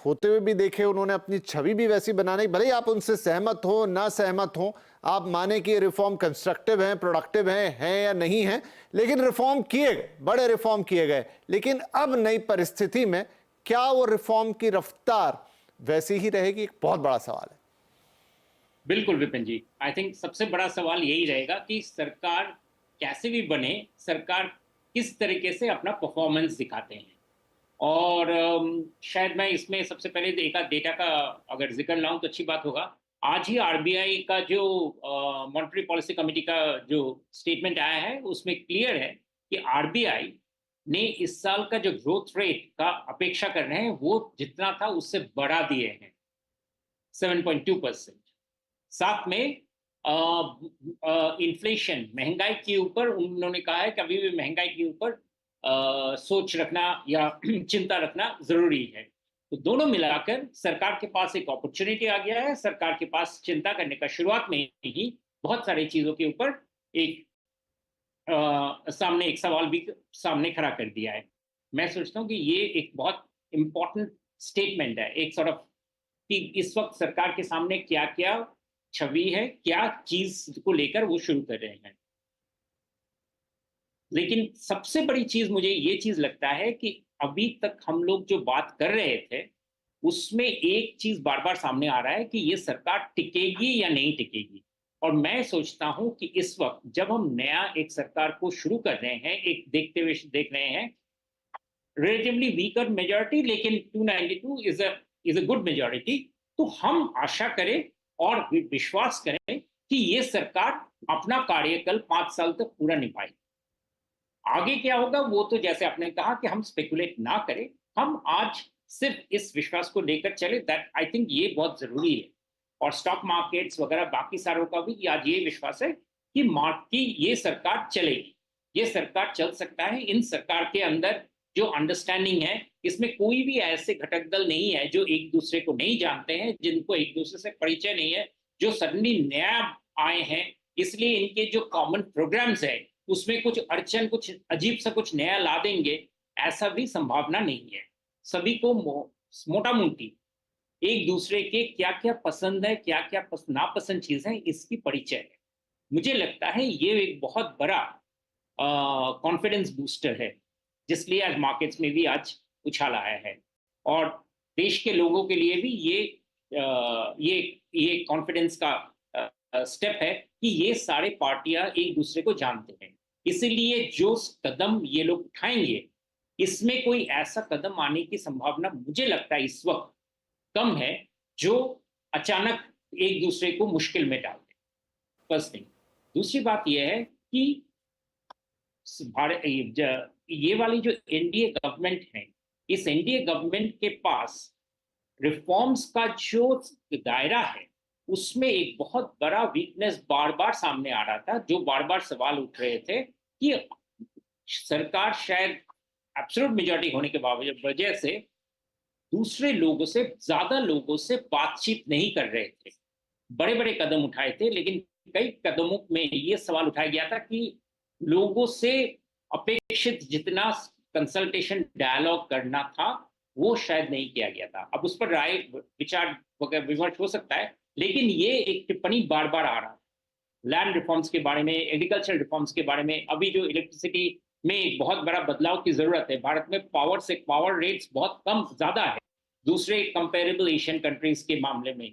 होते हुए भी देखे, उन्होंने अपनी छवि भी वैसी बनाने, भले ही आप उनसे सहमत हो ना सहमत हो, आप माने कि रिफॉर्म कंस्ट्रक्टिव हैं, प्रोडक्टिव हैं या नहीं हैं, लेकिन रिफॉर्म किए गए, बड़े रिफॉर्म किए गए। लेकिन अब नई परिस्थिति में क्या वो रिफॉर्म की रफ्तार वैसी ही रहेगी, एक बहुत बड़ा सवाल है। बिल्कुल विपिन जी, आई थिंक सबसे बड़ा सवाल यही रहेगा कि सरकार कैसे भी बने, सरकार किस तरीके से अपना परफॉर्मेंस दिखाते हैं। और शायद मैं इसमें सबसे पहले एक आध डेटा का अगर जिक्र लाऊं तो अच्छी बात होगा। आज ही आरबीआई का जो मॉनेटरी पॉलिसी कमेटी का जो स्टेटमेंट आया है उसमें क्लियर है कि आरबीआई ने इस साल का जो ग्रोथ रेट का अपेक्षा कर रहे हैं वो जितना था उससे बढ़ा दिए हैं, 7.2%। साथ में इन्फ्लेशन, महंगाई के ऊपर उन्होंने कहा है कि अभी भी महंगाई के ऊपर सोच रखना या चिंता रखना जरूरी है। तो दोनों मिलाकर सरकार के पास एक अपॉर्चुनिटी आ गया है। सरकार के पास चिंता करने का शुरुआत में ही बहुत सारी चीजों के ऊपर एक सामने एक सवाल भी सामने खड़ा कर दिया है। मैं सोचता हूँ कि ये एक बहुत इंपॉर्टेंट स्टेटमेंट है, एक सॉर्ट ऑफ, कि इस वक्त सरकार के सामने क्या क्या छवि है, क्या चीज को लेकर वो शुरू कर रहे हैं। लेकिन सबसे बड़ी चीज मुझे ये चीज लगता है कि अभी तक हम लोग जो बात कर रहे थे उसमें एक चीज बार बार सामने आ रहा है कि ये सरकार टिकेगी या नहीं टिकेगी। और मैं सोचता हूं कि इस वक्त जब हम नया एक सरकार को शुरू कर रहे हैं, एक देखते हुए देख रहे हैं रिलेटिवली वीकर मेजोरिटी, लेकिन 292 इज अ गुड मेजोरिटी, तो हम आशा करें और विश्वास करें कि ये सरकार अपना कार्यकाल 5 साल तक पूरा निभाएगी। आगे क्या होगा वो तो जैसे आपने कहा कि हम स्पेकुलेट ना करें, हम आज सिर्फ इस विश्वास को लेकर चले, दैट आई थिंक ये बहुत जरूरी है। और स्टॉक मार्केट्स वगैरह बाकी सारों का भी आज ये विश्वास है कि मार्क की ये सरकार चलेगी, ये सरकार चल सकता है। इन सरकार के अंदर जो अंडरस्टैंडिंग है, इसमें कोई भी ऐसे घटक दल नहीं है जो एक दूसरे को नहीं जानते हैं, जिनको एक दूसरे से परिचय नहीं है, जो सडनली नया आए हैं, इसलिए इनके जो कॉमन प्रोग्राम्स है उसमें कुछ अड़चन, कुछ अजीब सा कुछ नया ला देंगे, ऐसा भी संभावना नहीं है। सभी को मोटा मोटी एक दूसरे के क्या क्या पसंद है, क्या क्या नापसंद चीज है, इसकी परिचय है। मुझे लगता है ये एक बहुत बड़ा कॉन्फिडेंस बूस्टर है, जिसलिए आज मार्केट्स में भी आज उछाल आया है। और देश के लोगों के लिए भी ये कॉन्फिडेंस का स्टेप है कि ये सारे पार्टियां एक दूसरे को जानते हैं। इसलिए जो कदम ये लोग उठाएंगे, इसमें कोई ऐसा कदम आने की संभावना मुझे लगता है इस वक्त कम है जो अचानक एक दूसरे को मुश्किल में डाल दे। First thing. दूसरी बात यह है कि भारत, ये वाली जो एनडीए गवर्नमेंट है, इस एनडीए गवर्नमेंट के पास रिफॉर्म्स का जो दायरा है उसमें एक बहुत बड़ा वीकनेस बार बार सामने आ रहा था, जो बार बार सवाल उठ रहे थे कि सरकार शायद एब्सोल्यूट मेजॉरिटी होने के वजह से दूसरे लोगों से, ज्यादा लोगों से बातचीत नहीं कर रहे थे। बड़े बड़े कदम उठाए थे, लेकिन कई कदमों में ये सवाल उठाया गया था कि लोगों से अपेक्षित जितना कंसल्टेशन डायलॉग करना था वो शायद नहीं किया गया था। अब उस पर राय विचार विमर्श हो सकता है, लेकिन ये एक टिप्पणी बार बार आ रहा है लैंड रिफॉर्म्स के बारे में, एग्रीकल्चर रिफॉर्म्स के बारे में। अभी जो इलेक्ट्रिसिटी में एक बहुत बड़ा बदलाव की जरूरत है, भारत में पावर रेट्स बहुत कम ज्यादा है दूसरे कंपेरेबल एशियन कंट्रीज के मामले में।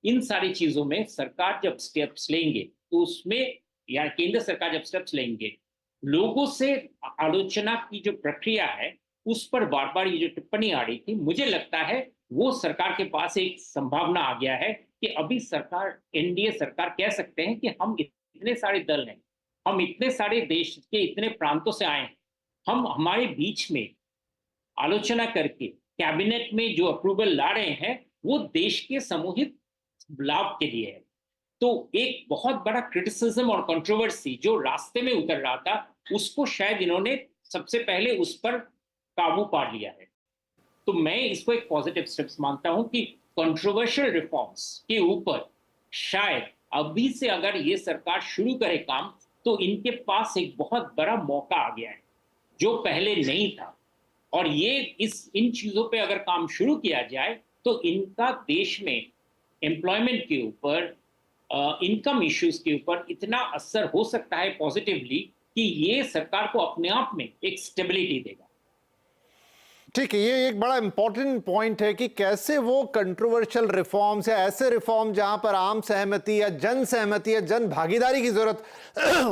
इन सारी चीजों में सरकार जब स्टेप्स लेंगे तो उसमें, या केंद्र सरकार जब स्टेप्स लेंगे, लोगों से आलोचना की जो प्रक्रिया है उस पर बार बार ये जो टिप्पणी आ रही थी, मुझे लगता है वो सरकार के पास एक संभावना आ गया है कि अभी सरकार, एनडीए सरकार कह सकते हैं कि हम इतने सारे दल हैं, हम इतने सारे देश के इतने प्रांतों से आए हैं, हम हमारे बीच में आलोचना करके कैबिनेट में जो अप्रूवल ला रहे हैं वो देश के सामूहिक लाभ के लिए है। तो एक बहुत बड़ा क्रिटिसिज्म और कंट्रोवर्सी जो रास्ते में उतर रहा था, उसको शायद इन्होंने सबसे पहले उस पर काबू पा लिया है। तो मैं इसको एक पॉजिटिव स्टेप्स मानता हूं कि कंट्रोवर्शियल रिफॉर्म्स के ऊपर शायद अभी से अगर ये सरकार शुरू करे काम, तो इनके पास एक बहुत बड़ा मौका आ गया है जो पहले नहीं था। और ये इन चीजों पे अगर काम शुरू किया जाए तो इनका देश में एम्प्लॉयमेंट के ऊपर, इनकम इश्यूज के ऊपर इतना असर हो सकता है पॉजिटिवली कि ये सरकार को अपने आप में एक स्टेबिलिटी देगा। ठीक है, ये एक बड़ा इंपॉर्टेंट पॉइंट है कि कैसे वो कंट्रोवर्शियल रिफॉर्म्स या ऐसे रिफॉर्म जहां पर आम सहमति या जन भागीदारी की जरूरत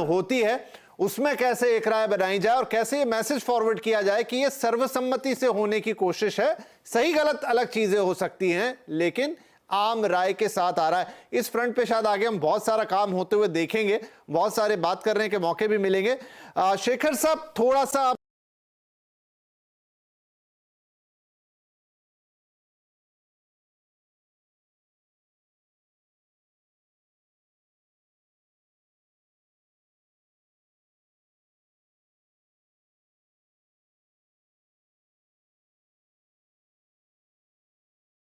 होती है, उसमें कैसे एक राय बनाई जाए और कैसे ये मैसेज फॉरवर्ड किया जाए कि ये सर्वसम्मति से होने की कोशिश है। सही गलत अलग चीजें हो सकती हैं, लेकिन आम राय के साथ आ रहा है। इस फ्रंट पे शायद आगे हम बहुत सारा काम होते हुए देखेंगे, बहुत सारे बात करने के मौके भी मिलेंगे। शेखर साहब, थोड़ा सा